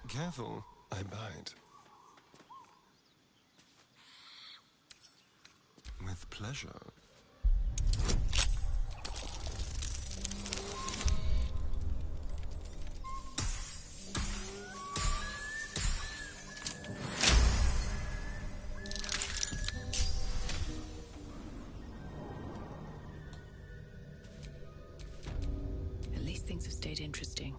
Careful, I bite. With pleasure. At least things have stayed interesting.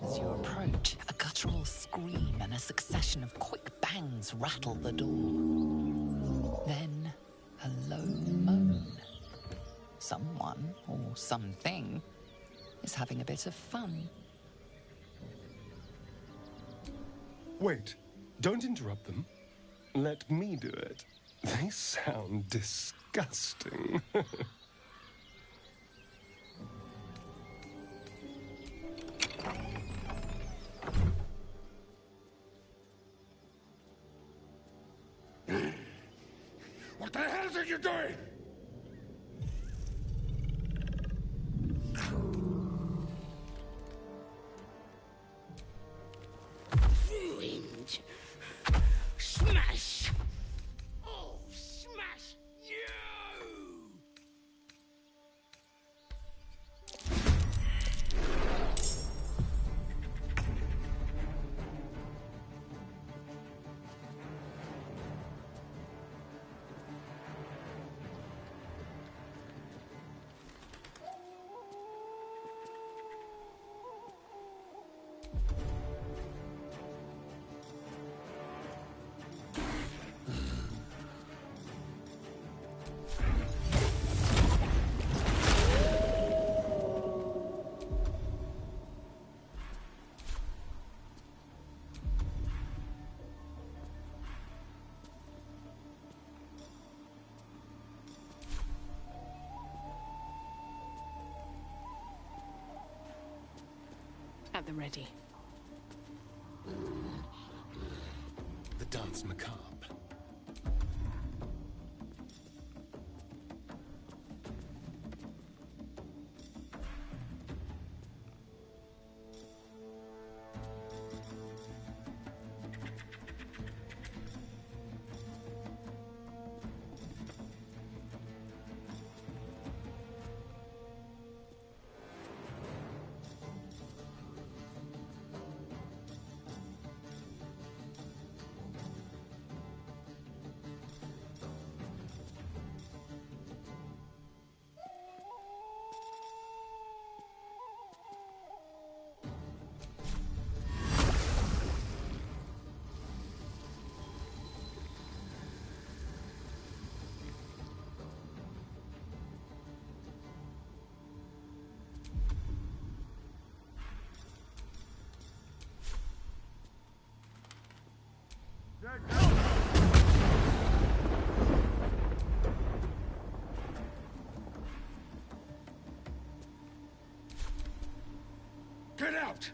As you approach, a guttural scream and a succession of quick bangs rattle the door. Then, a low moan. Someone, or something, is having a bit of fun. Wait, don't interrupt them. Let me do it. They sound disgusting. What the hell are you doing? Ruined. Smash! Oh, smash you! At the ready. The dance macabre. Get out!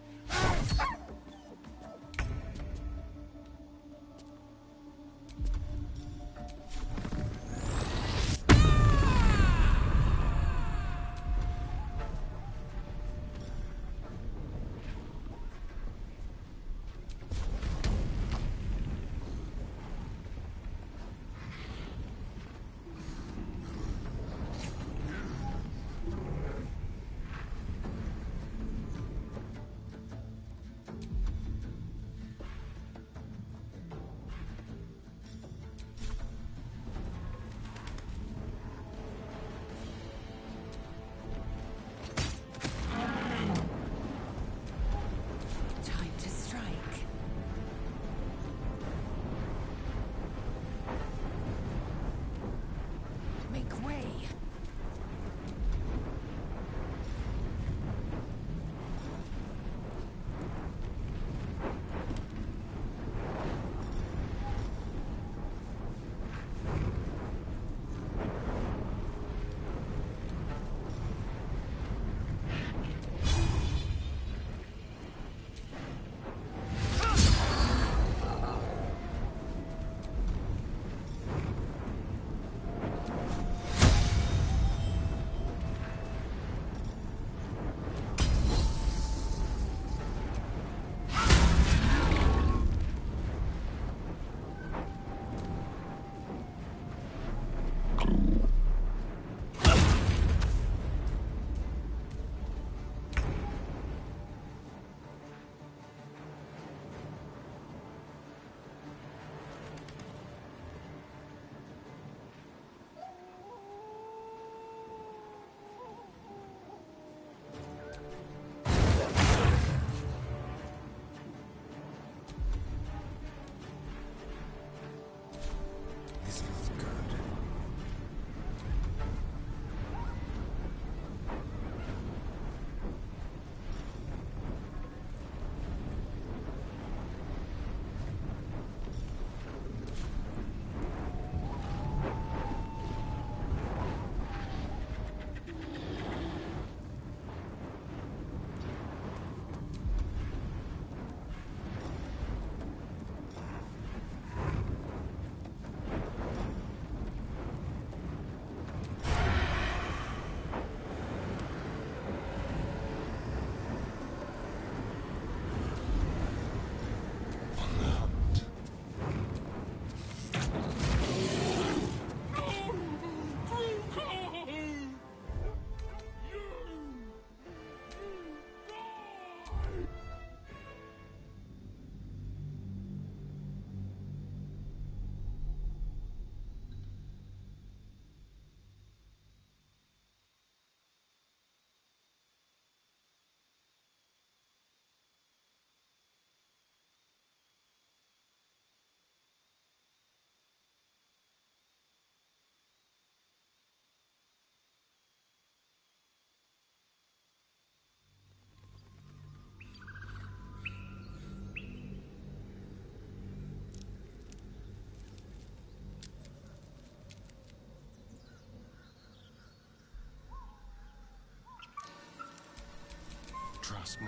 must know.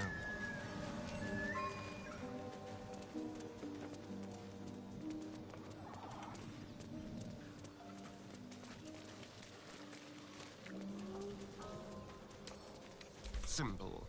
Symbol.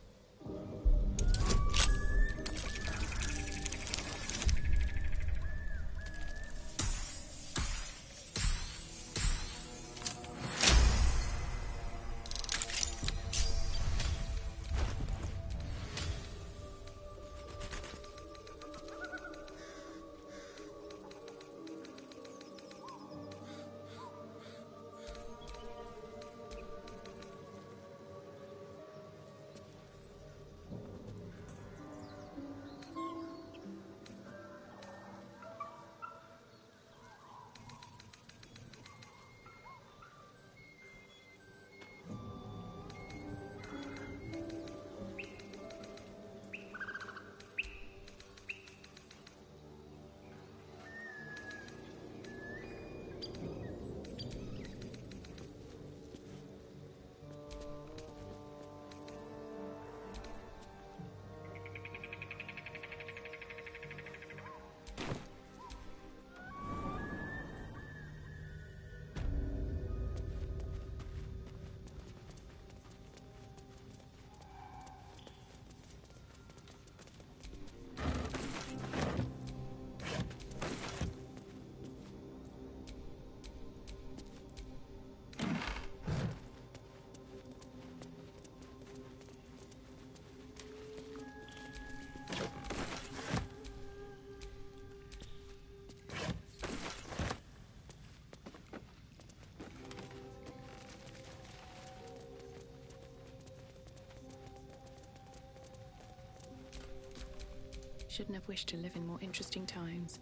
Shouldn't have wished to live in more interesting times.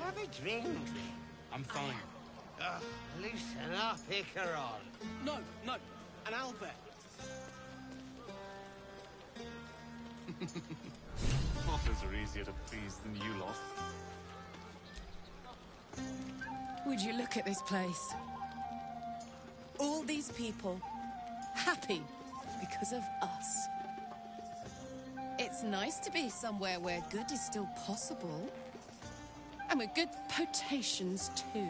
Have a drink. I'm fine. Loosen up, Icaron. No, an Albert. Mothers are easier to please than you lot. Would you look at this place? All these people happy because of us. It's nice to be somewhere where good is still possible. And with good potations, too.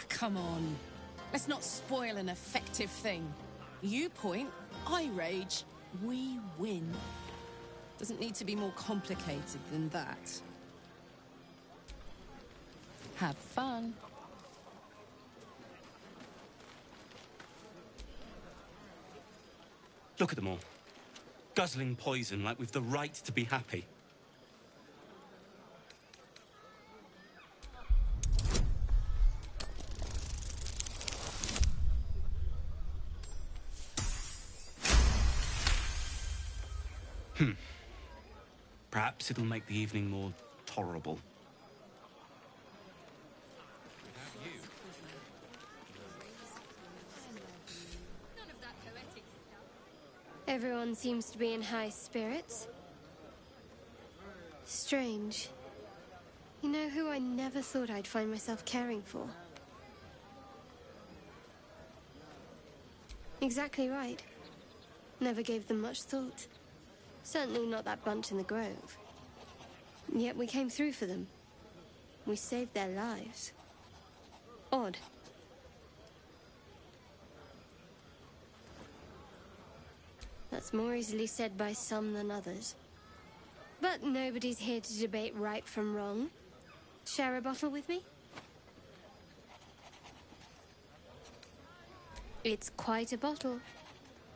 Come on. Let's not spoil an effective thing. You point, I rage, we win. Doesn't need to be more complicated than that. Have fun. Look at them all. Guzzling poison like we've the right to be happy. Perhaps it'll make the evening more tolerable. Everyone seems to be in high spirits. Strange. You know who I never thought I'd find myself caring for? Exactly right. Never gave them much thought. Certainly not that bunch in the grove. Yet we came through for them. We saved their lives. Odd. That's more easily said by some than others. But nobody's here to debate right from wrong. Share a bottle with me? It's quite a bottle.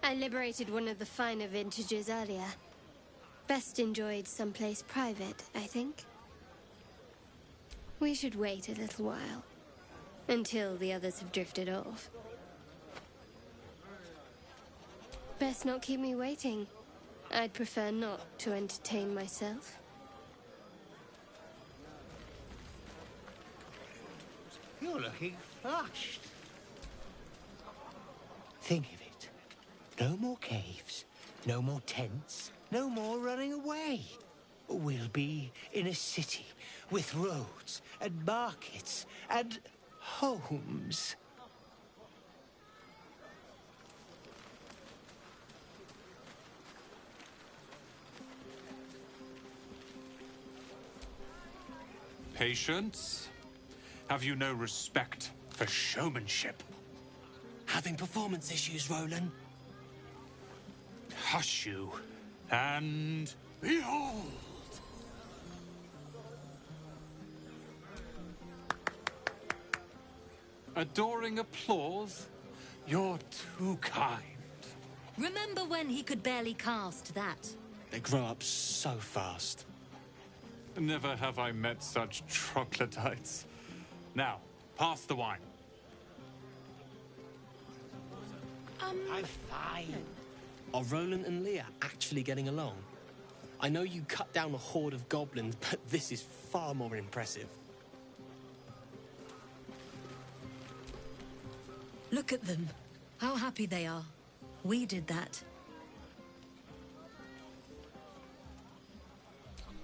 I liberated one of the finer vintages earlier. Best enjoyed someplace private, I think. We should wait a little while. Until the others have drifted off. Best not keep me waiting. I'd prefer not to entertain myself. You're looking flushed. Think of it. No more caves, no more tents, no more running away. We'll be in a city with roads and markets and homes. Patience? Have you no respect for showmanship? Having performance issues, Roland? Hush you, and behold! Adoring applause? You're too kind. Remember when he could barely cast that? They grow up so fast. Never have I met such troglodytes. Now, pass the wine. I'm fine. Are Roland and Leah actually getting along? I know you cut down a horde of goblins, but this is far more impressive. Look at them. How happy they are. We did that.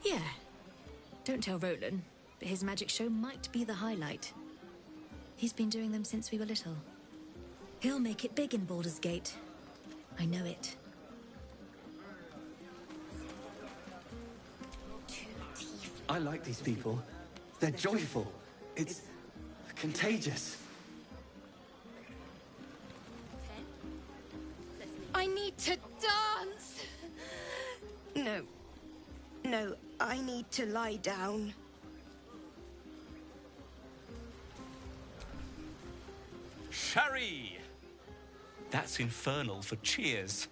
Yeah. Don't tell Roland, but his magic show might be the highlight. He's been doing them since we were little. He'll make it big in Baldur's Gate. I know it. I like these people. They're joyful. It's contagious. I need to dance! No. No, I need to lie down. Sherry! That's infernal for cheers.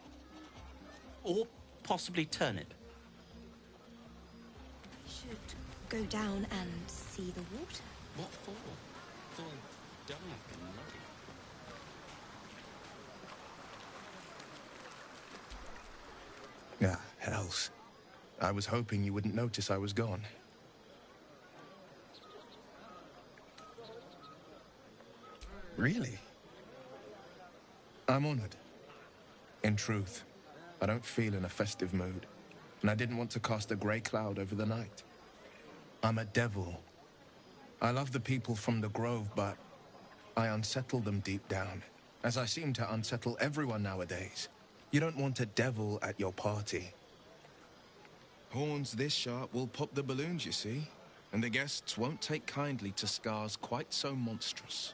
Or possibly turnip. Should go down and see the water. What for? It's all dark and muddy. Ah, hells. I was hoping you wouldn't notice I was gone. Really? I'm honored. In truth, I don't feel in a festive mood, and I didn't want to cast a grey cloud over the night. I'm a devil. I love the people from the Grove, but I unsettle them deep down, as I seem to unsettle everyone nowadays. You don't want a devil at your party. Horns this sharp will pop the balloons, you see, and the guests won't take kindly to scars quite so monstrous.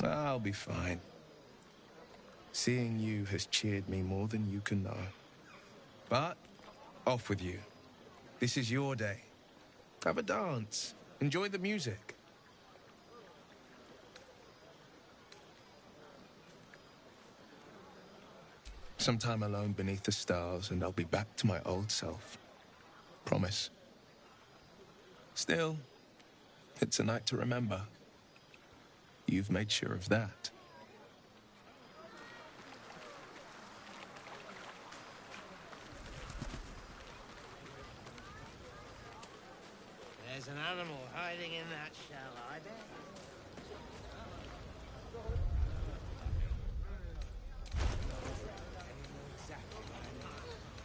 I'll be fine. Seeing you has cheered me more than you can know. But, off with you. This is your day. Have a dance. Enjoy the music. Some time alone beneath the stars, and I'll be back to my old self. Promise. Still, it's a night to remember. You've made sure of that. There's an animal hiding in that shell, I bet.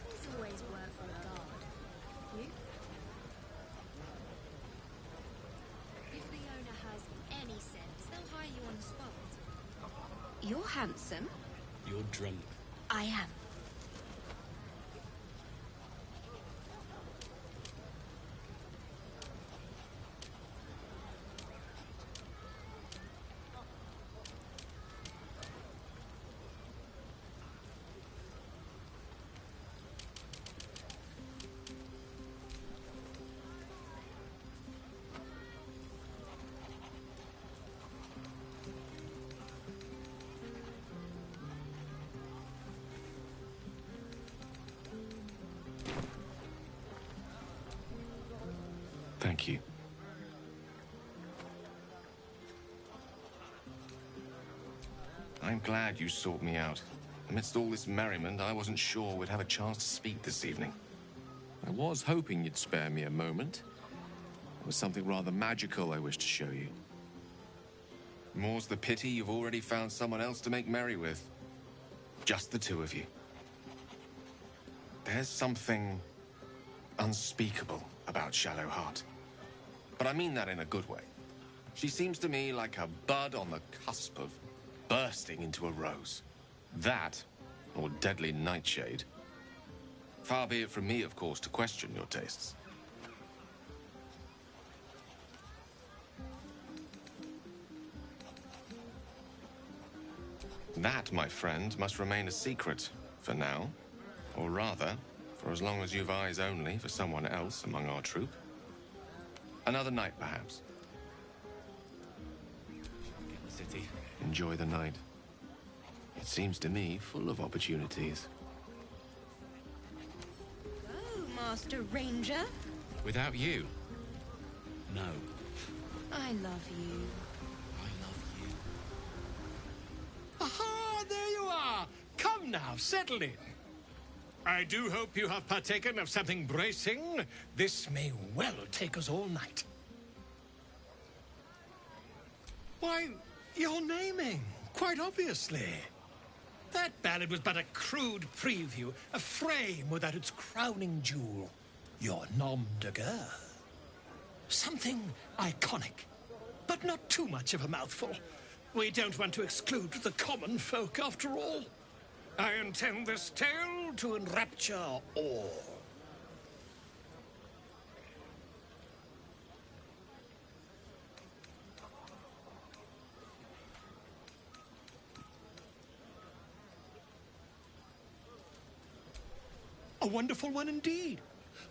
There's always work for a guard. You? If the owner has any sense, they'll hire you on the spot. You're handsome. You're drunk. I am. Thank you. I'm glad you sought me out. Amidst all this merriment, I wasn't sure we'd have a chance to speak this evening. I was hoping you'd spare me a moment. There was something rather magical I wished to show you. More's the pity you've already found someone else to make merry with. Just the two of you. There's something unspeakable about Shallowheart. But I mean that in a good way. She seems to me like a bud on the cusp of bursting into a rose. That, or deadly nightshade. Far be it from me, of course, to question your tastes. That, my friend, must remain a secret for now. Or rather, for as long as you've eyes only for someone else among our troop. Another night, perhaps. Get the city. Enjoy the night. It seems to me full of opportunities. Oh, Master Ranger. Without you? No. I love you. Aha! There you are! Come now, settle in. I do hope you have partaken of something bracing. This may well take us all night. Why, you're naming, quite obviously. That ballad was but a crude preview, a frame without its crowning jewel. Your nom de guerre. Something iconic, but not too much of a mouthful. We don't want to exclude the common folk, after all. I intend this tale to enrapture all. A wonderful one indeed.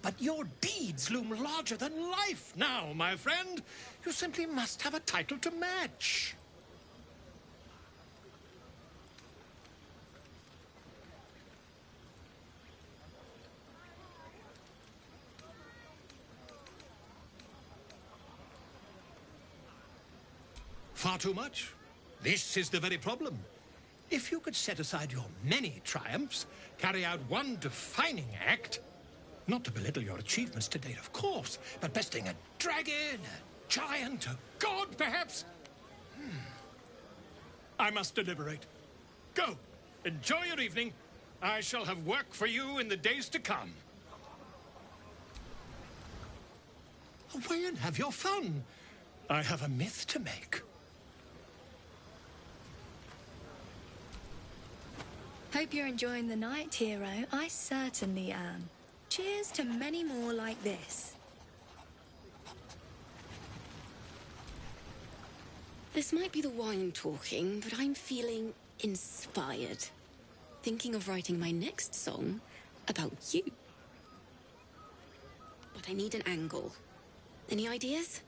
But your deeds loom larger than life now, my friend. You simply must have a title to match. Far too much. This is the very problem. If you could set aside your many triumphs, carry out one defining act, not to belittle your achievements to date, of course, but besting a dragon, a giant, a god, perhaps. I must deliberate. Go. Enjoy your evening. I shall have work for you in the days to come. Away and have your fun. I have a myth to make. Hope you're enjoying the night, hero. I certainly am. Cheers to many more like this. This might be the wine talking, but I'm feeling inspired. Thinking of writing my next song about you. But I need an angle. Any ideas?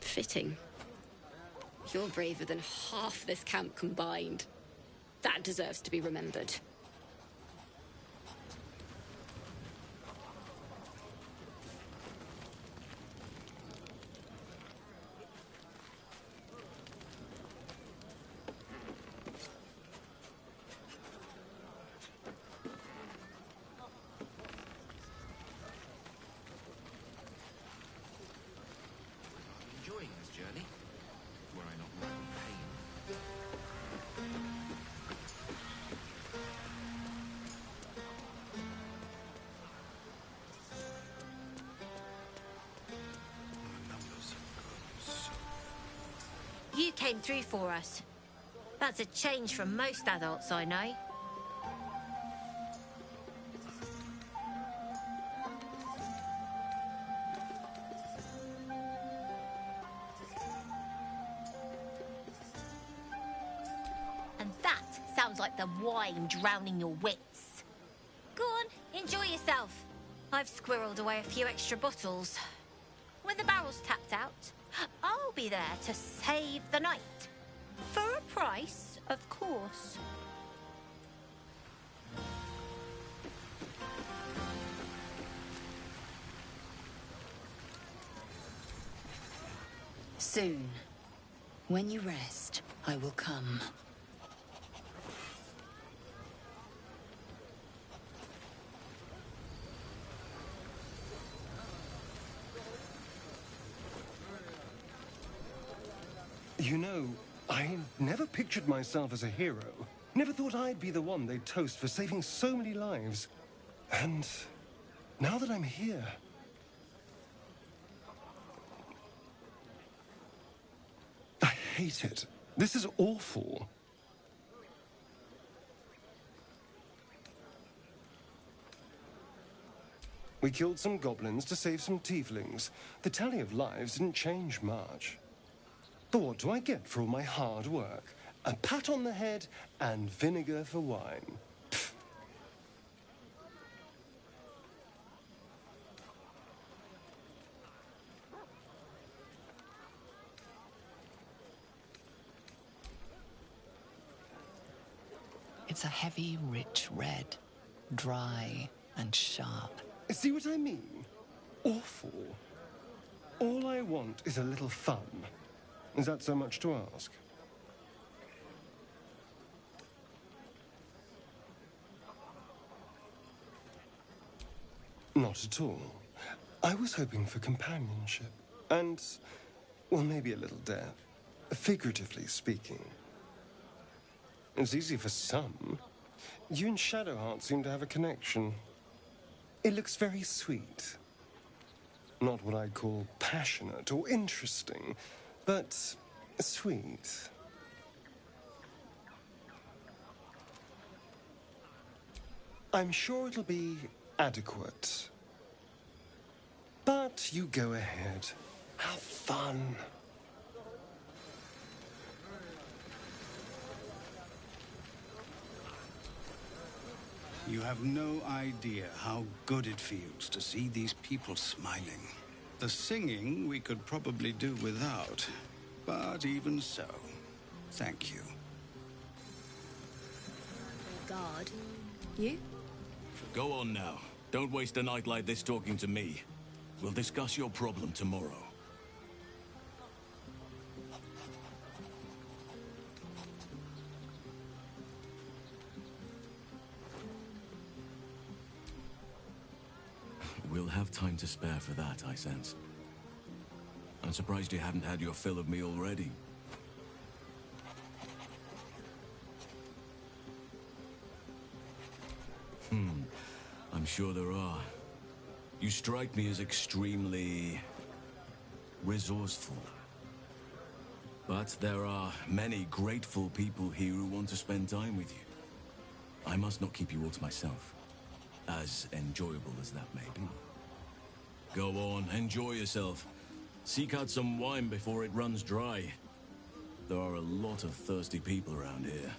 Fitting. You're braver than half this camp combined. That deserves to be remembered. came through for us. That's a change from most adults I know. And that sounds like the wine drowning your wits. Go on, enjoy yourself. I've squirreled away a few extra bottles. When the barrel's tapped out, I'll be there to save the night. For a price, of course. Soon. When you rest, I will come. You know, I never pictured myself as a hero. Never thought I'd be the one they'd toast for saving so many lives. And now that I'm here... I hate it. This is awful. We killed some goblins to save some tieflings. The tally of lives didn't change much. But what do I get for all my hard work? A pat on the head and vinegar for wine. Pfft. It's a heavy, rich red. Dry and sharp. See what I mean? Awful. All I want is a little fun. Is that so much to ask? Not at all. I was hoping for companionship. And, well, maybe a little death. Figuratively speaking. It's easy for some. You and Shadowheart seem to have a connection. It looks very sweet. Not what I'd call passionate or interesting, but sweet. I'm sure it'll be adequate. But you go ahead. Have fun. You have no idea how good it feels to see these people smiling. The singing we could probably do without, but even so, thank you. God. You? Go on now. Don't waste a night like this talking to me. We'll discuss your problem tomorrow. We'll have time to spare for that, I sense. I'm surprised you haven't had your fill of me already. I'm sure there are. You strike me as extremely resourceful. But there are many grateful people here who want to spend time with you. I must not keep you all to myself, as enjoyable as that may be. Go on, enjoy yourself. Seek out some wine before it runs dry. There are a lot of thirsty people around here.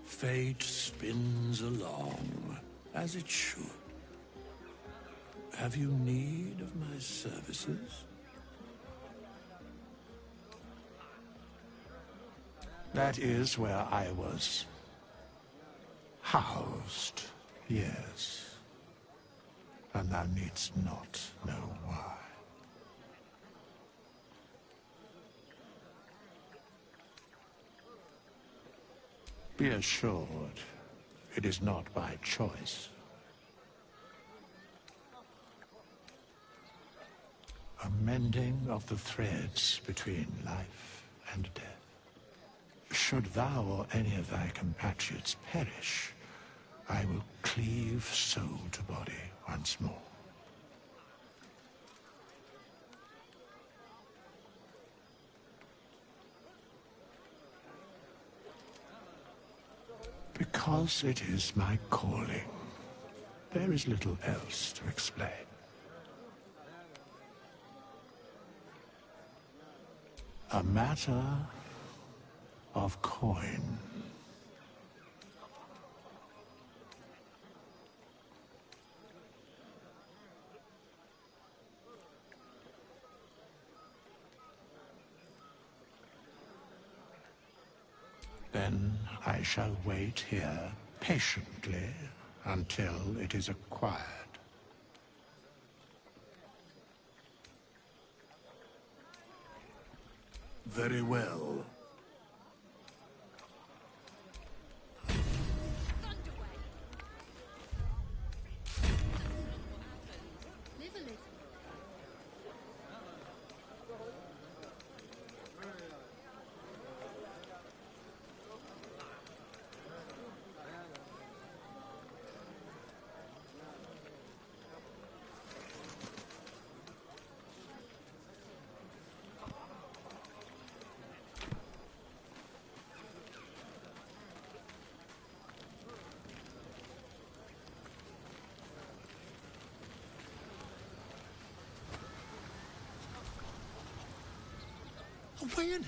Fate spins along, as it should. Have you need of my services? That is where I was housed, yes. And thou needst not know why. Be assured, it is not by choice. a mending of the threads between life and death. Should thou or any of thy compatriots perish, I will cleave soul to body once more. Because it is my calling, there is little else to explain. A matter of coin. Then I shall wait here patiently until it is acquired. Very well. Away in.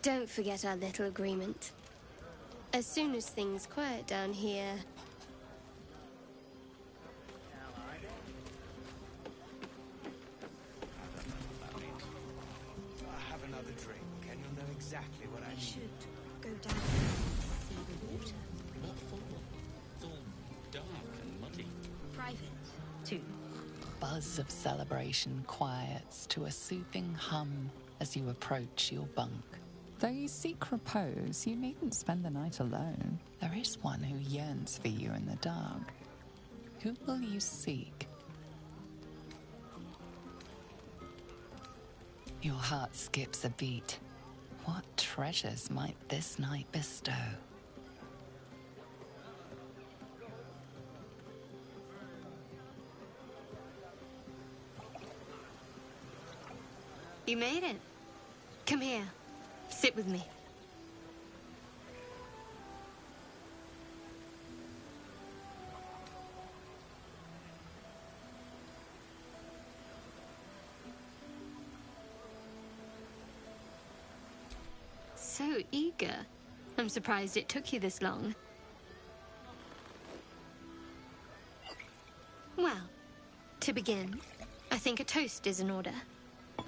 Don't forget our little agreement. As soon as things quiet down here... Have another drink, and you'll know exactly what I mean. Should go down and see the water. What for? It's all dark and muddy. Private, too. Buzz of celebration quiets to a soothing hum as you approach your bunk. Though you seek repose, you needn't spend the night alone. There is one who yearns for you in the dark. Who will you seek? Your heart skips a beat. What treasures might this night bestow? You made it. Come here. Sit with me. So eager. I'm surprised it took you this long. Well, to begin, I think a toast is in order.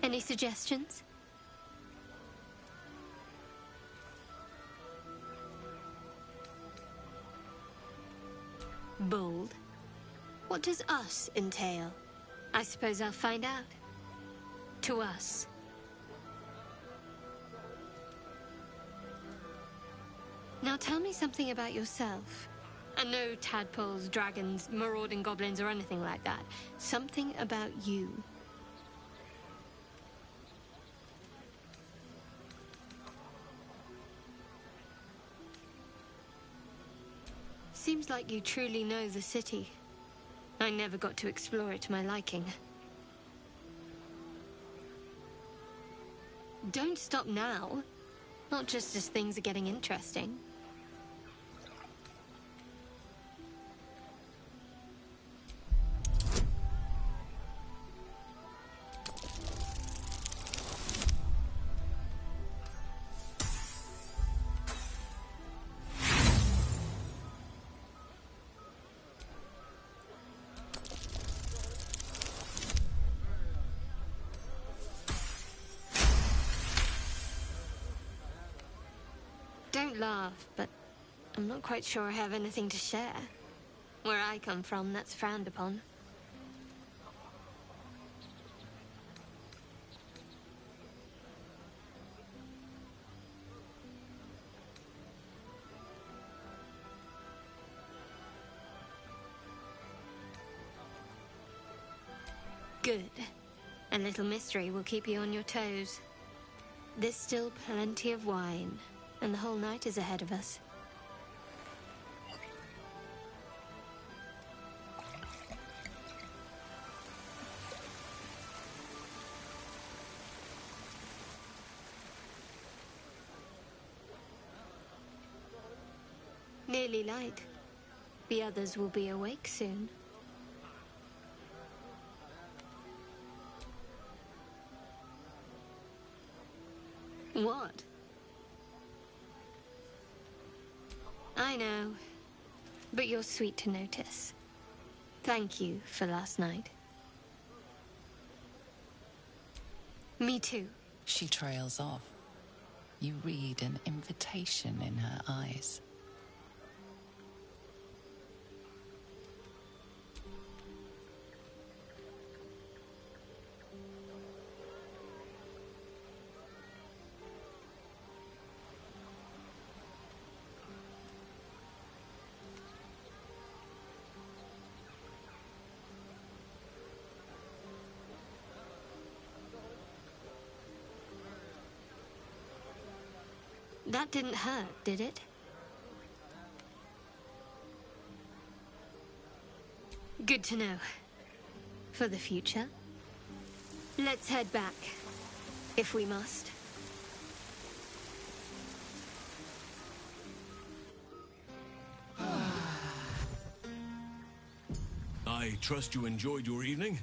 Any suggestions? Bold. What does us entail? I suppose I'll find out. To us. Now tell me something about yourself. And no tadpoles, dragons, marauding goblins, or anything like that. Something about you. Seems like you truly know the city. I never got to explore it to my liking. Don't stop now. Not just as things are getting interesting. Don't laugh, but I'm not quite sure I have anything to share. Where I come from, that's frowned upon. Good. A little mystery will keep you on your toes. There's still plenty of wine, and the whole night is ahead of us. Nearly light. The others will be awake soon. What? I know, but you're sweet to notice. Thank you for last night. Me too. She trails off. You read an invitation in her eyes. That didn't hurt, did it? Good to know. For the future. Let's head back, if we must. I trust you enjoyed your evening.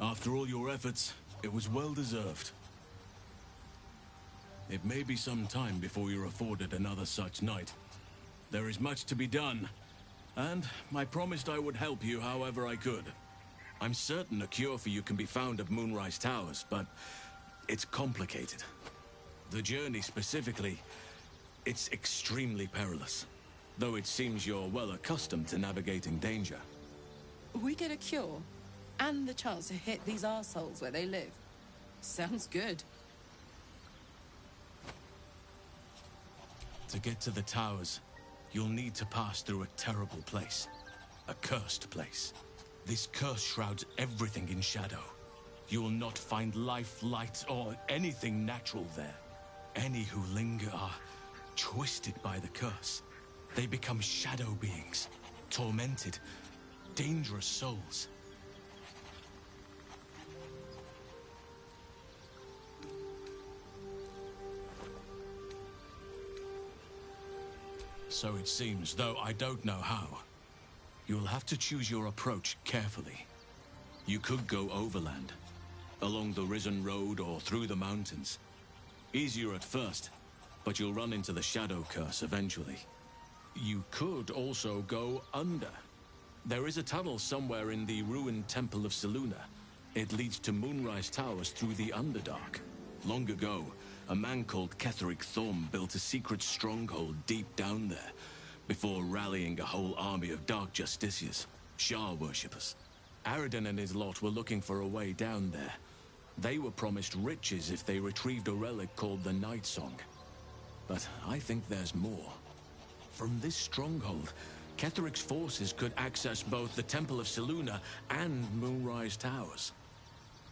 After all your efforts, it was well deserved. It may be some time before you're afforded another such night. There is much to be done, and I promised I would help you however I could. I'm certain a cure for you can be found at Moonrise Towers, but it's complicated. The journey specifically, it's extremely perilous, though it seems you're well accustomed to navigating danger. We get a cure, and the chance to hit these arseholes where they live. Sounds good. To get to the towers, you'll need to pass through a terrible place. A cursed place. This curse shrouds everything in shadow. You will not find life, light, or anything natural there. Any who linger are twisted by the curse. They become shadow beings, tormented, dangerous souls. So it seems, though I don't know how. You'll have to choose your approach carefully. You could go overland, along the Risen Road or through the mountains. Easier at first, but you'll run into the Shadow Curse eventually. You could also go under. There is a tunnel somewhere in the ruined Temple of Selûne. It leads to Moonrise Towers through the Underdark. Long ago, a man called Ketheric Thorm built a secret stronghold deep down there, before rallying a whole army of Dark Justiciars, Shah worshippers. Aradin and his lot were looking for a way down there. They were promised riches if they retrieved a relic called the Night Song. But I think there's more. From this stronghold, Ketheric's forces could access both the Temple of Selûne and Moonrise Towers.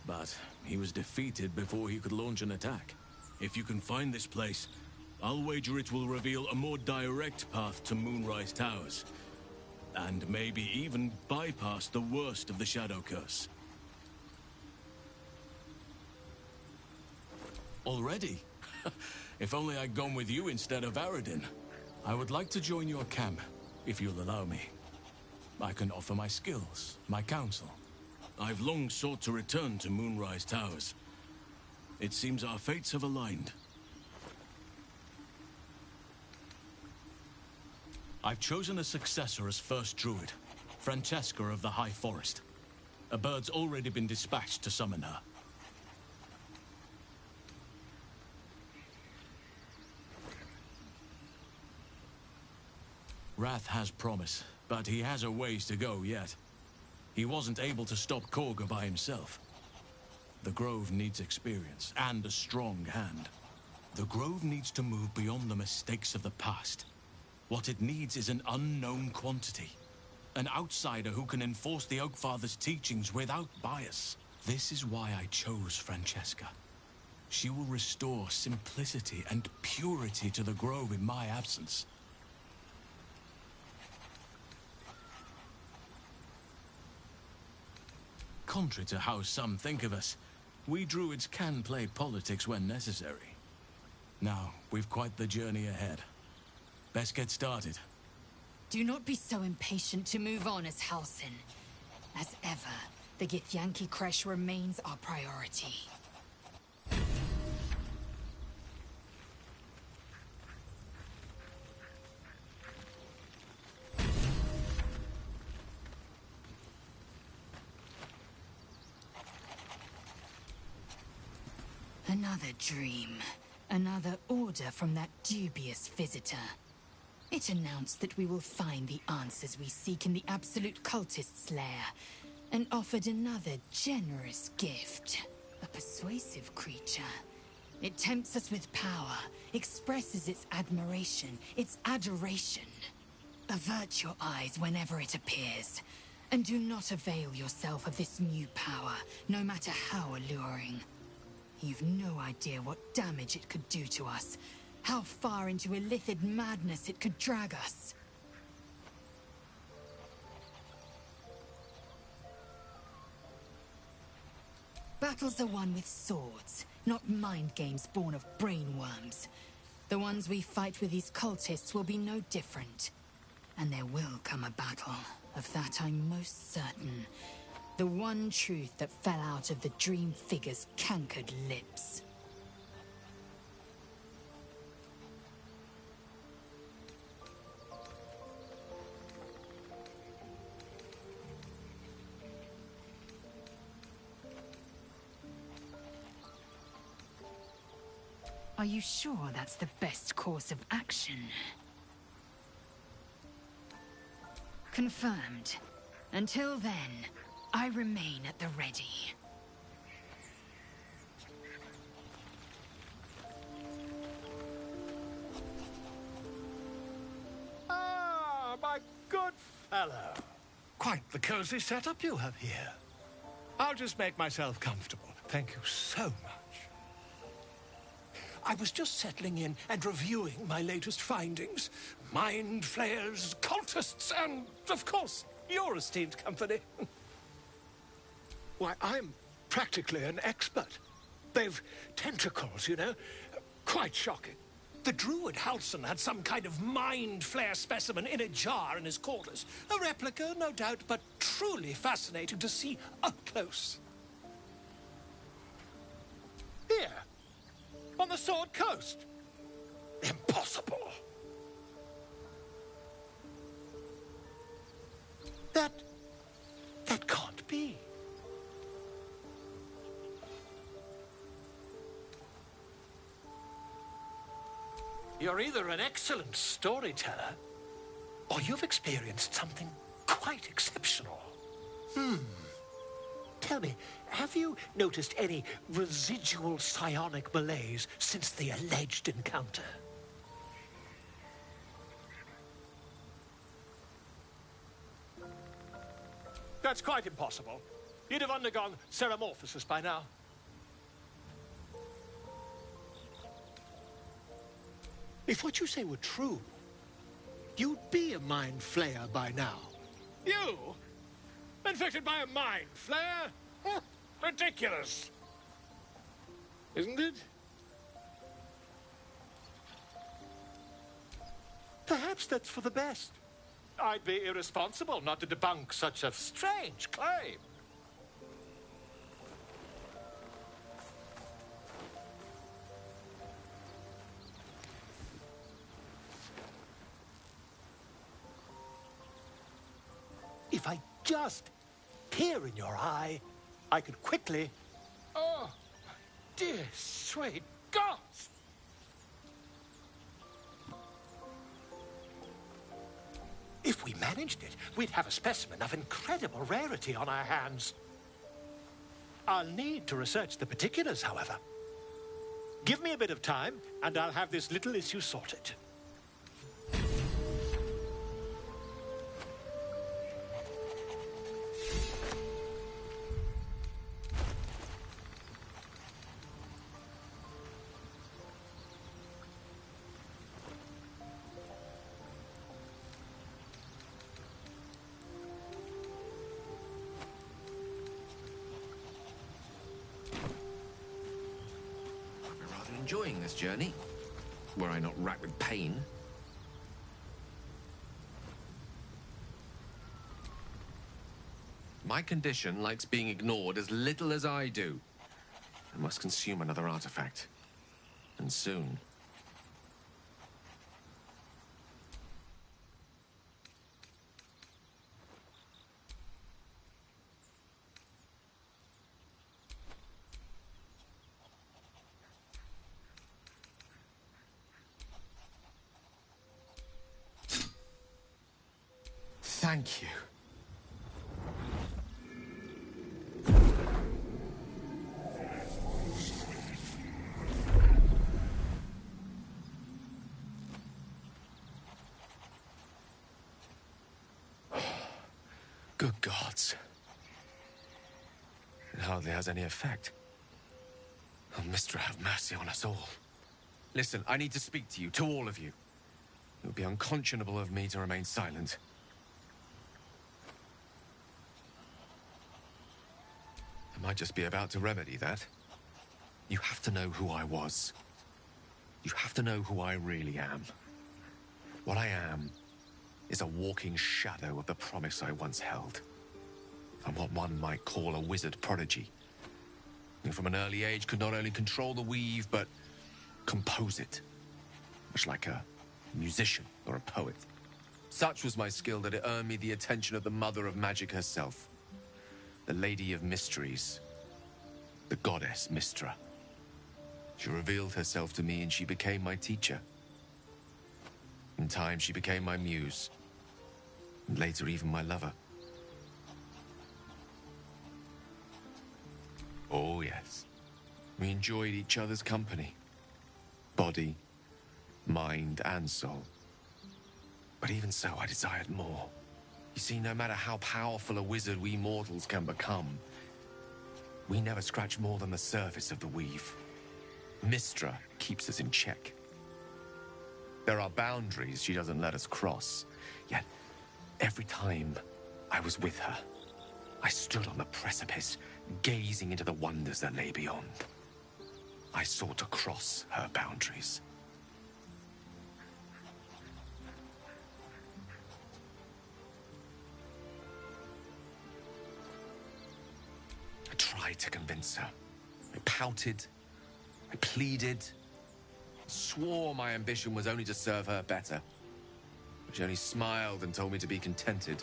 But he was defeated before he could launch an attack. If you can find this place, I'll wager it will reveal a more direct path to Moonrise Towers. And maybe even bypass the worst of the Shadow Curse. Already? If only I'd gone with you instead of Aradin. I would like to join your camp, if you'll allow me. I can offer my skills, my counsel. I've long sought to return to Moonrise Towers. It seems our fates have aligned. I've chosen a successor as first druid, Francesca of the High Forest. A bird's already been dispatched to summon her. Wrath has promise, but he has a ways to go yet. He wasn't able to stop Korga by himself. The Grove needs experience and a strong hand. The Grove needs to move beyond the mistakes of the past. What it needs is an unknown quantity. An outsider who can enforce the Oakfather's teachings without bias. This is why I chose Francesca. She will restore simplicity and purity to the Grove in my absence. Contrary to how some think of us, we druids can play politics when necessary. Now, we've quite the journey ahead. Best get started. Do not be so impatient to move on as Halsin. As ever, the Githyanki Kresh remains our priority. Another dream. Another order from that dubious visitor. It announced that we will find the answers we seek in the Absolute Cultist's lair, and offered another generous gift. A persuasive creature. It tempts us with power, expresses its admiration, its adoration. Avert your eyes whenever it appears, and do not avail yourself of this new power, no matter how alluring. You've no idea what damage it could do to us, how far into illithid madness it could drag us. Battles are won with swords, not mind games born of brainworms. The ones we fight with these cultists will be no different. And there will come a battle, of that I'm most certain. The one truth that fell out of the dream figure's cankered lips. Are you sure that's the best course of action? Confirmed. Until then, I remain at the ready. Ah, my good fellow. Quite the cozy setup you have here. I'll just make myself comfortable. Thank you so much. I was just settling in and reviewing my latest findings. Mind flayers, cultists, and, of course, your esteemed company. Why, I'm practically an expert. They've tentacles, you know. Quite shocking. The druid Halsin had some kind of mind flare specimen in a jar in his quarters. A replica, no doubt, but truly fascinating to see up close. Here. On the Sword Coast? Impossible. That can't be. You're either an excellent storyteller, or you've experienced something quite exceptional. Tell me, have you noticed any residual psionic malaise since the alleged encounter? That's quite impossible. You'd have undergone ceramorphosis by now. If what you say were true, you'd be a mind flayer by now. You? Infected by a mind flare? Ridiculous. Isn't it? Perhaps that's for the best. I'd be irresponsible not to debunk such a strange claim. If I just peer in your eye, I could quickly... Oh, dear sweet gods! If we managed it, we'd have a specimen of incredible rarity on our hands. I'll need to research the particulars, however. Give me a bit of time, and I'll have this little issue sorted. Enjoying this journey, were I not racked with pain. My condition likes being ignored as little as I do. I must consume another artifact. And soon. Thank you. Good gods. It hardly has any effect. Oh, Mystra, have mercy on us all. Listen, I need to speak to you, to all of you. It would be unconscionable of me to remain silent. I might just be about to remedy that. You have to know who I was. You have to know who I really am. What I am is a walking shadow of the promise I once held. I'm what one might call a wizard prodigy. And from an early age could not only control the weave, but compose it. Much like a musician or a poet. Such was my skill that it earned me the attention of the mother of magic herself. The Lady of Mysteries. The goddess Mystra. She revealed herself to me and she became my teacher. In time, she became my muse. And later, even my lover. Oh, yes. We enjoyed each other's company. Body, mind, and soul. But even so, I desired more. You see, no matter how powerful a wizard we mortals can become, we never scratch more than the surface of the weave. Mystra keeps us in check. There are boundaries she doesn't let us cross. Yet, every time I was with her, I stood on the precipice, gazing into the wonders that lay beyond. I sought to cross her boundaries. I tried to convince her. I pouted. I pleaded. Swore my ambition was only to serve her better. But she only smiled and told me to be contented.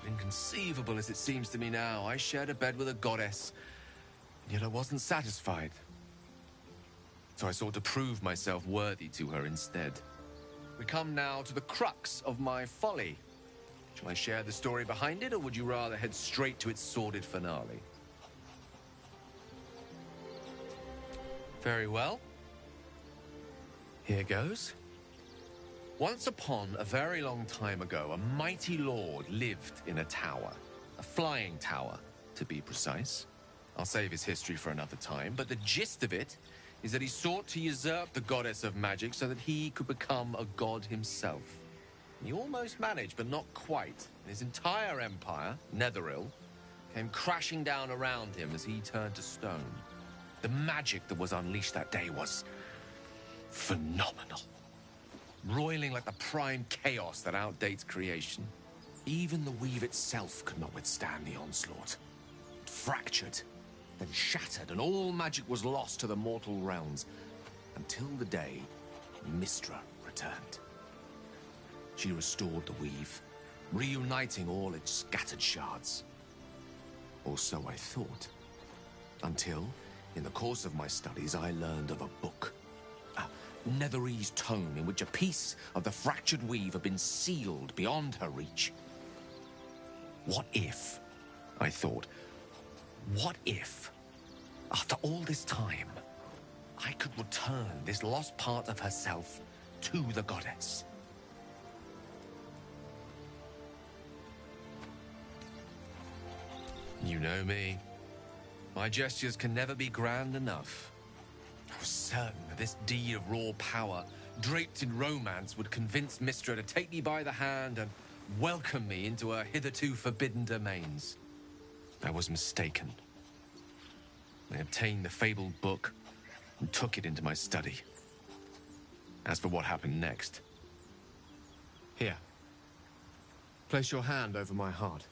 But inconceivable as it seems to me now, I shared a bed with a goddess, and yet I wasn't satisfied. So I sought to prove myself worthy to her instead. We come now to the crux of my folly. Shall I share the story behind it, or would you rather head straight to its sordid finale? Very well. Here goes. Once upon a very long time ago, a mighty lord lived in a tower. A flying tower, to be precise. I'll save his history for another time, but the gist of it is that he sought to usurp the goddess of magic so that he could become a god himself. He almost managed, but not quite. His entire empire, Netheril, came crashing down around him as he turned to stone. The magic that was unleashed that day was phenomenal. Roiling like the prime chaos that outdates creation. Even the weave itself could not withstand the onslaught. It fractured, then shattered, and all magic was lost to the mortal realms. Until the day Mystra returned. She restored the weave, reuniting all its scattered shards. Or so I thought. Until, in the course of my studies, I learned of a book. Netherese tome in which a piece of the fractured weave had been sealed beyond her reach. What if, I thought, what if, after all this time, I could return this lost part of herself to the goddess? You know me. My gestures can never be grand enough. I was certain that this deed of raw power, draped in romance, would convince Mistra to take me by the hand and welcome me into her hitherto forbidden domains. I was mistaken. I obtained the fabled book and took it into my study. As for what happened next... Here. Place your hand over my heart.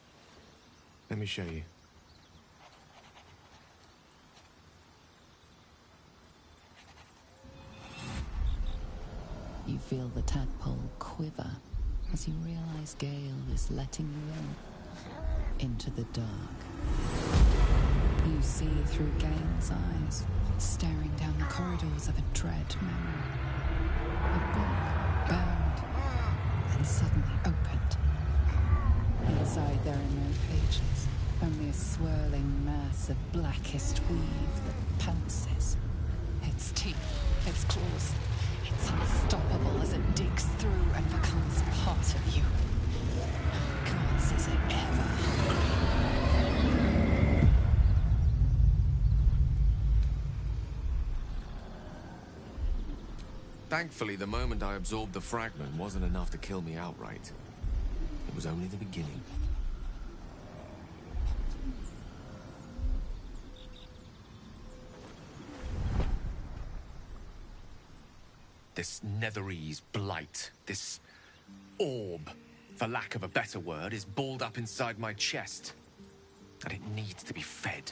Let me show you. You feel the tadpole quiver as you realize Gale is letting you into the dark. You see through Gale's eyes, staring down the corridors of a dread memory. A book burned and suddenly opened. Inside there are no pages, only a swirling mass of blackest weave that pounces. Its teeth, its claws, it's unstoppable as it digs through and becomes part of you. Gods, is it ever hungry? Thankfully, the moment I absorbed the fragment wasn't enough to kill me outright. It was only the beginning. This Netherese blight, this orb, for lack of a better word, is balled up inside my chest. And it needs to be fed.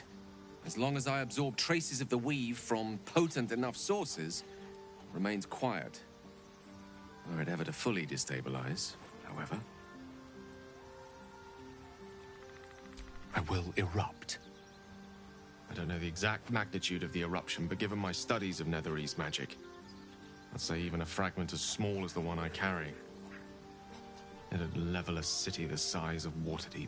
As long as I absorb traces of the weave from potent enough sources, it remains quiet. Were it ever to fully destabilize, however, I will erupt. I don't know the exact magnitude of the eruption, but given my studies of Netherese magic, I'd say even a fragment as small as the one I carry, it'd level a city the size of Waterdeep.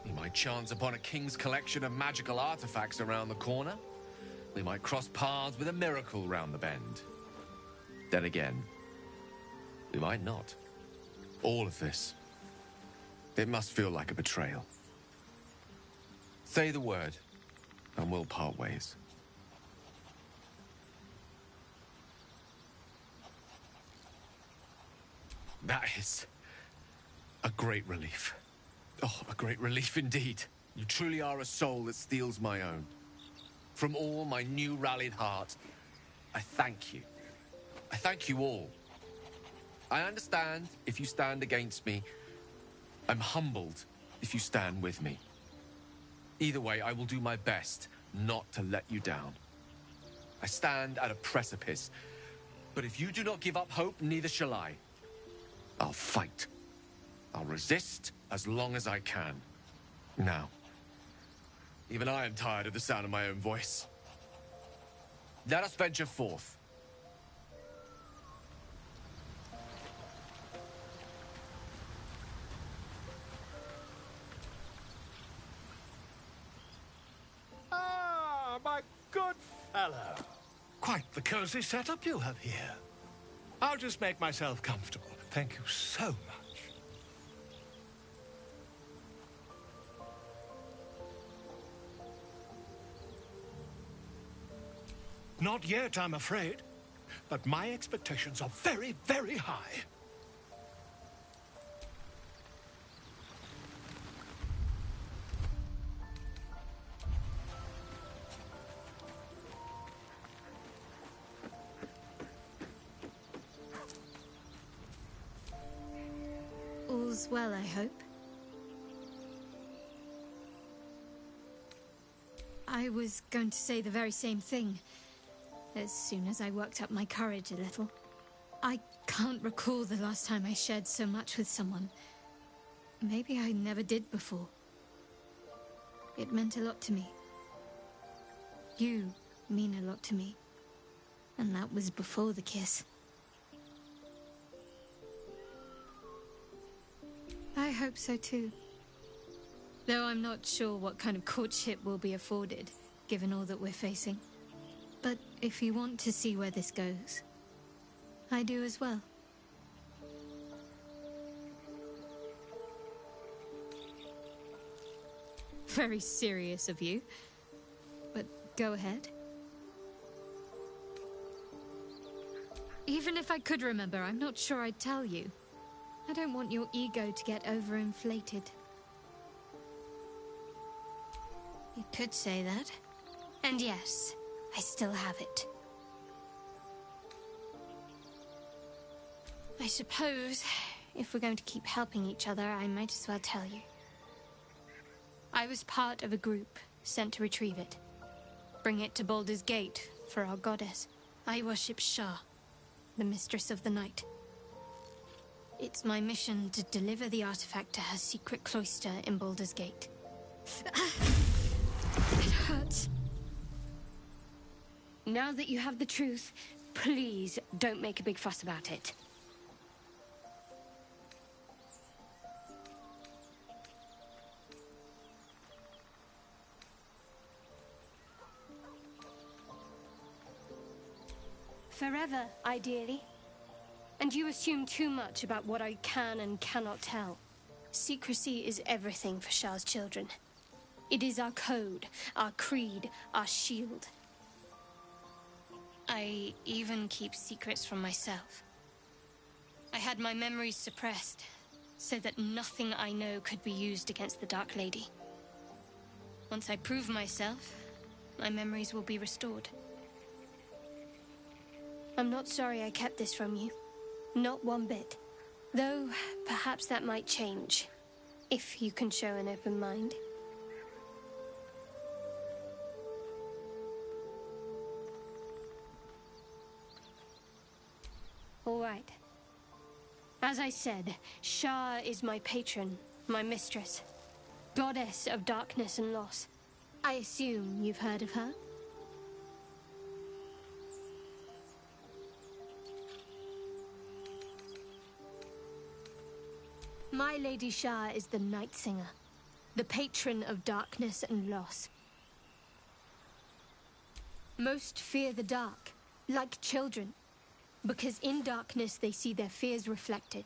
We might chance upon a king's collection of magical artifacts around the corner. We might cross paths with a miracle round the bend. Then again, we might not. All of this, it must feel like a betrayal. Say the word, and we'll part ways. That is a great relief. Oh, a great relief indeed. You truly are a soul that steals my own. From all my new rallied heart, I thank you. I thank you all. I understand if you stand against me. I'm humbled if you stand with me. Either way, I will do my best not to let you down. I stand at a precipice, but if you do not give up hope, neither shall I. I'll fight. I'll resist as long as I can. Now, even I am tired of the sound of my own voice. Let us venture forth. Ah, my good fellow. Quite the cozy setup you have here. I'll just make myself comfortable. Thank you so much. Not yet, I'm afraid. But my expectations are very, very high. All's well, I hope. I was going to say the very same thing. As soon as I worked up my courage a little. I can't recall the last time I shared so much with someone. maybe I never did before. It meant a lot to me. You mean a lot to me. And that was before the kiss. I hope so too. Though I'm not sure what kind of courtship will be afforded, given all that we're facing. But if you want to see where this goes, I do as well. Very serious of you. But go ahead. Even if I could remember, I'm not sure I'd tell you. I don't want your ego to get overinflated. You could say that. And yes, I still have it. I suppose, if we're going to keep helping each other, I might as well tell you. I was part of a group sent to retrieve it. Bring it to Baldur's Gate for our goddess. I worship Shah, the mistress of the night. It's my mission to deliver the artifact to her secret cloister in Baldur's Gate. It hurts. Now that you have the truth, please don't make a big fuss about it. Forever, ideally. And you assume too much about what I can and cannot tell. Secrecy is everything for Shah's children. It is our code, our creed, our shield. I even keep secrets from myself. I had my memories suppressed, so that nothing I know could be used against the Dark Lady. Once I prove myself, my memories will be restored. I'm not sorry I kept this from you. Not one bit. Though, perhaps that might change, if you can show an open mind. All right. As I said, Shah is my patron, my mistress. Goddess of darkness and loss. I assume you've heard of her? My Lady Shah is the Night Singer, the patron of darkness and loss. Most fear the dark, like children, because in darkness they see their fears reflected.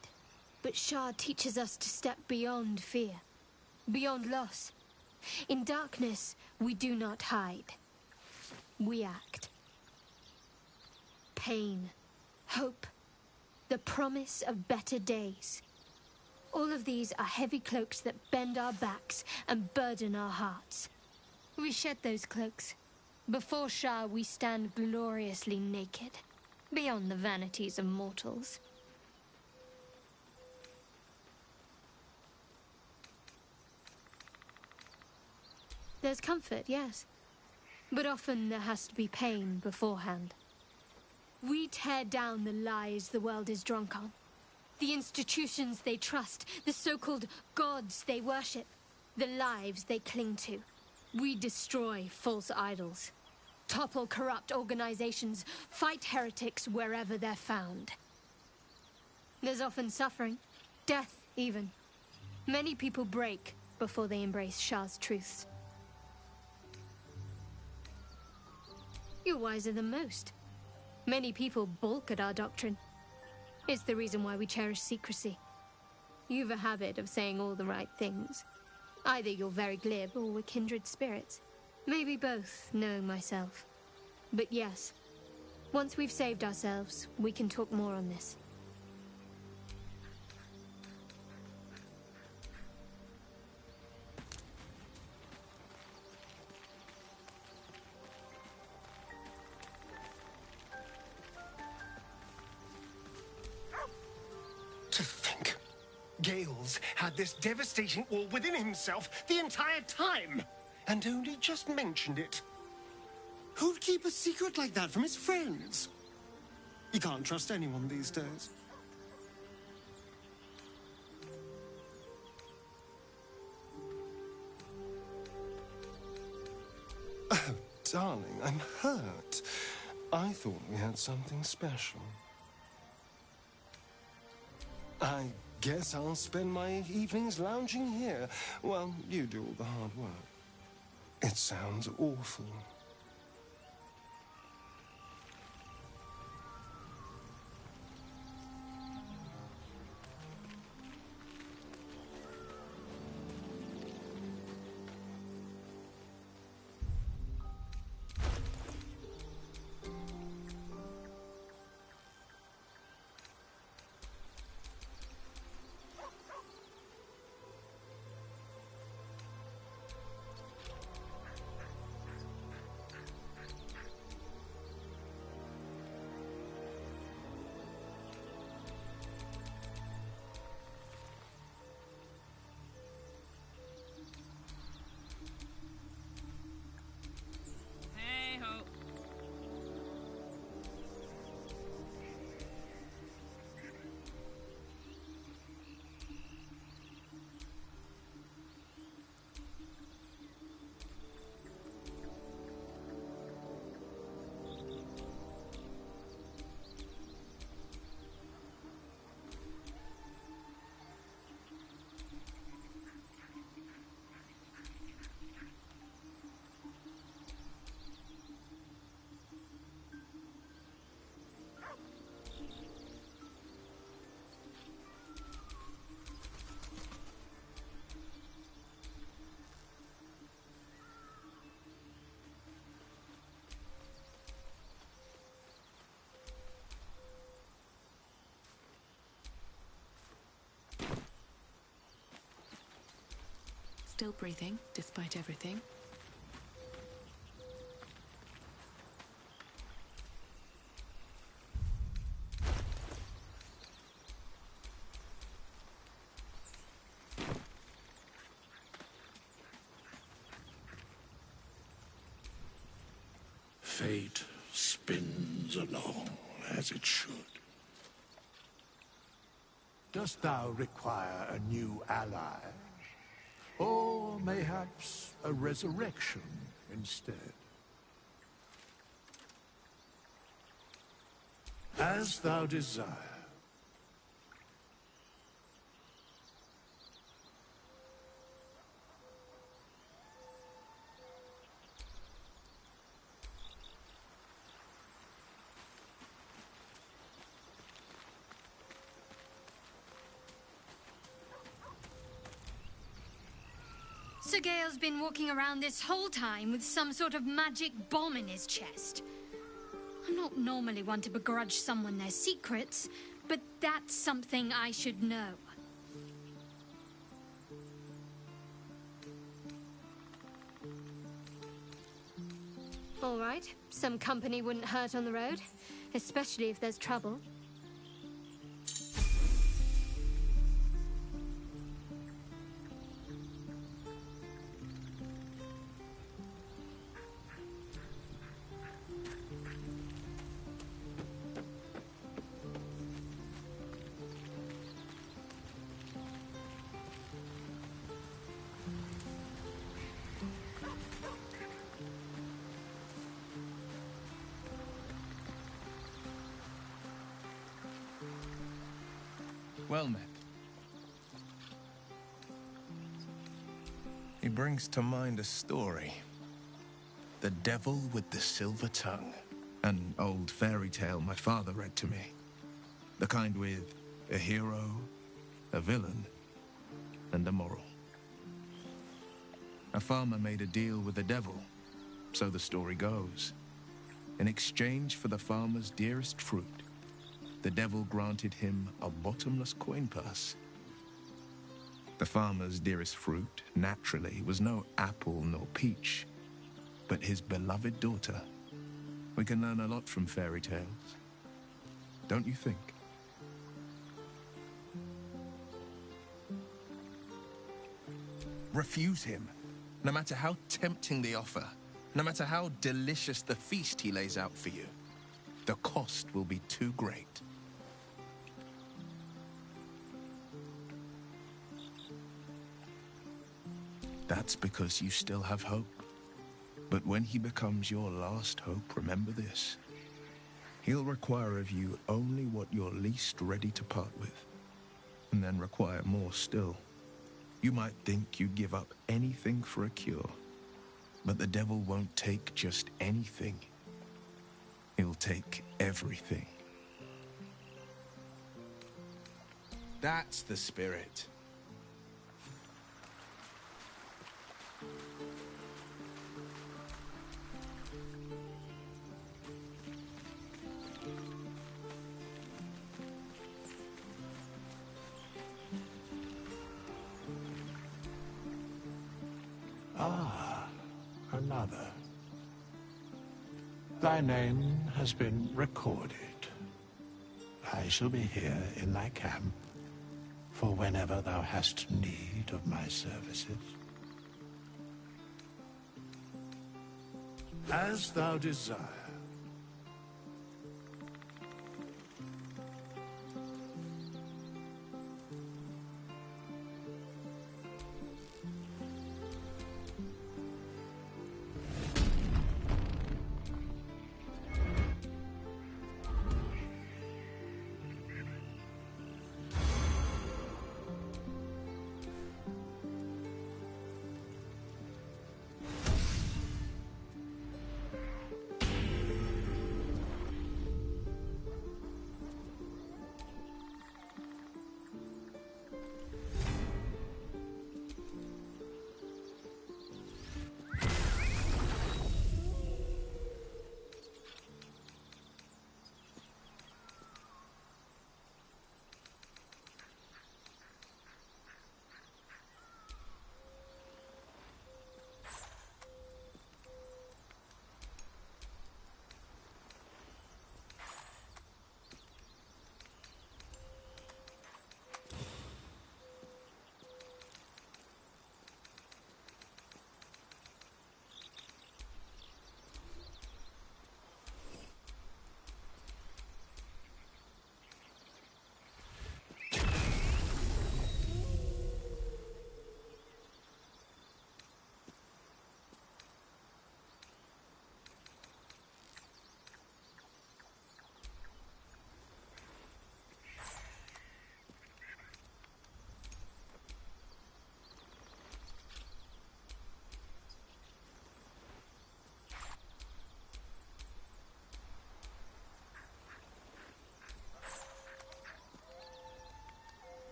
But Shah teaches us to step beyond fear, beyond loss. In darkness, we do not hide. We act. Pain, hope, the promise of better days. All of these are heavy cloaks that bend our backs and burden our hearts. We shed those cloaks. Before Shah, we stand gloriously naked, beyond the vanities of mortals. There's comfort, yes. But often there has to be pain beforehand. We tear down the lies the world is drunk on. The institutions they trust, the so-called gods they worship, the lives they cling to. We destroy false idols, topple corrupt organizations, fight heretics wherever they're found. There's often suffering, death even. Many people break before they embrace Shah's truths. You're wiser than most. Many people balk at our doctrine. It's the reason why we cherish secrecy. You've a habit of saying all the right things. Either you're very glib or we're kindred spirits. Maybe both, knowing myself. But yes, once we've saved ourselves, we can talk more on this. To think, Gales had this devastating all within himself the entire time, and only just mentioned it. Who'd keep a secret like that from his friends? You can't trust anyone these days. thought we had something special. I guess I'll spend my evenings lounging here while you do all the hard work. It sounds awful. Still breathing, despite everything. Fate spins along as it should. Dost thou require a new ally? Or mayhaps a resurrection instead? As thou desire. Sir Gale's been walking around this whole time with some sort of magic bomb in his chest. I'm not normally one to begrudge someone their secrets, but that's something I should know. All right, some company wouldn't hurt on the road, especially if there's trouble. Well met. He brings to mind a story. The Devil with the Silver Tongue. An old fairy tale my father read to me. The kind with a hero, a villain, and a moral. A farmer made a deal with the devil, so the story goes. In exchange for the farmer's dearest fruit, the devil granted him a bottomless coin purse. The farmer's dearest fruit, naturally, was no apple nor peach, but his beloved daughter. We can learn a lot from fairy tales, don't you think? Refuse him, no matter how tempting the offer, no matter how delicious the feast he lays out for you. The cost will be too great. That's because you still have hope. But when he becomes your last hope, remember this. He'll require of you only what you're least ready to part with, and then require more still. You might think you'd give up anything for a cure, but the devil won't take just anything. He'll take everything. That's the spirit. Ah, another. Thy name has been recorded. I shall be here in thy camp for whenever thou hast need of my services. As thou desire.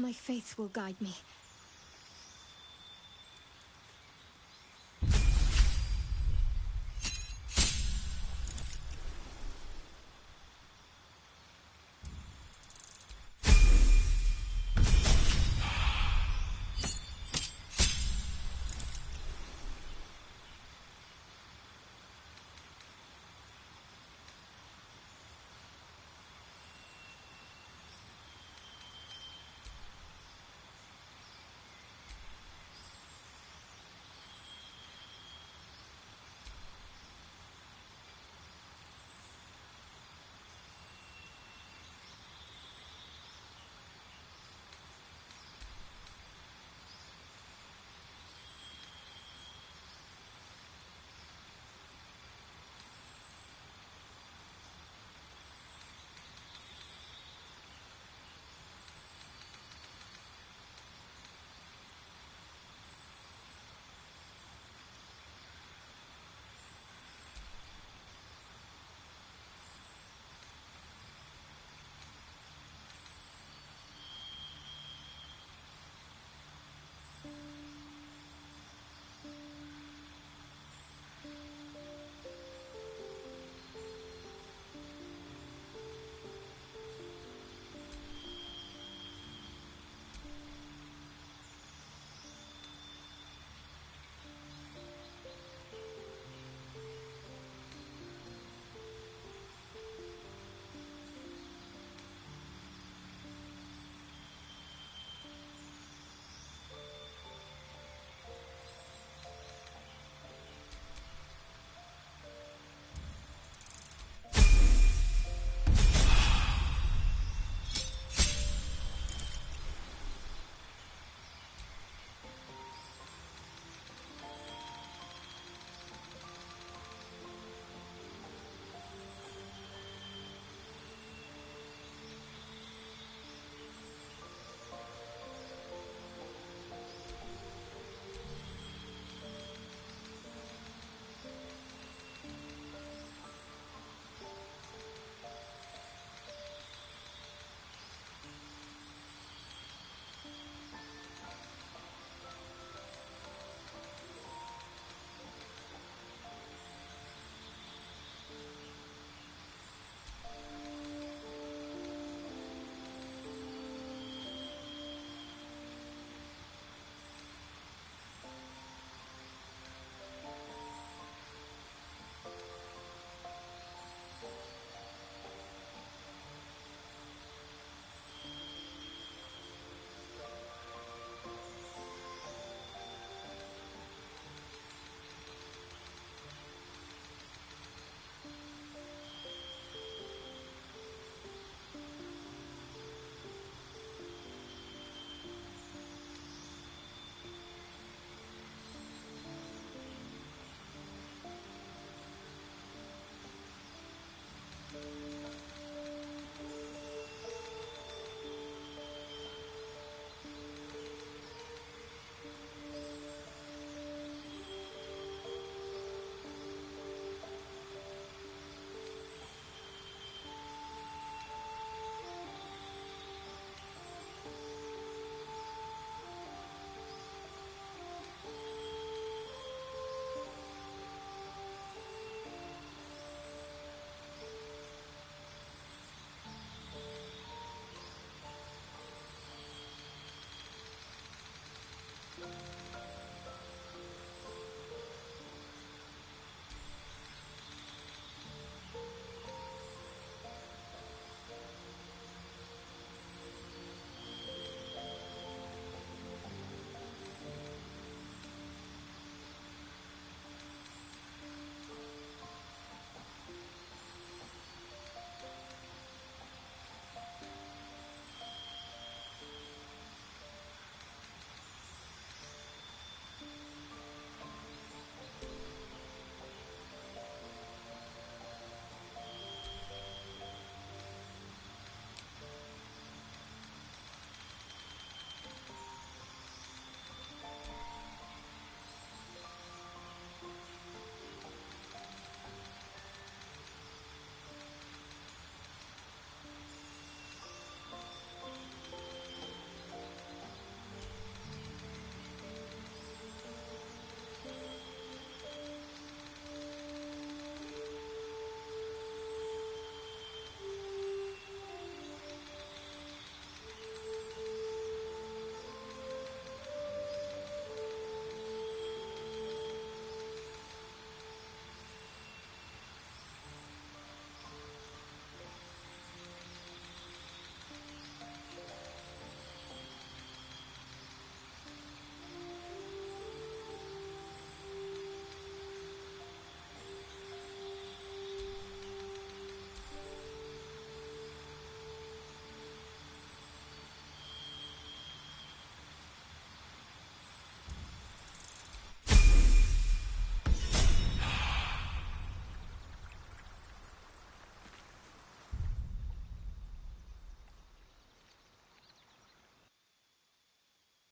My faith will guide me.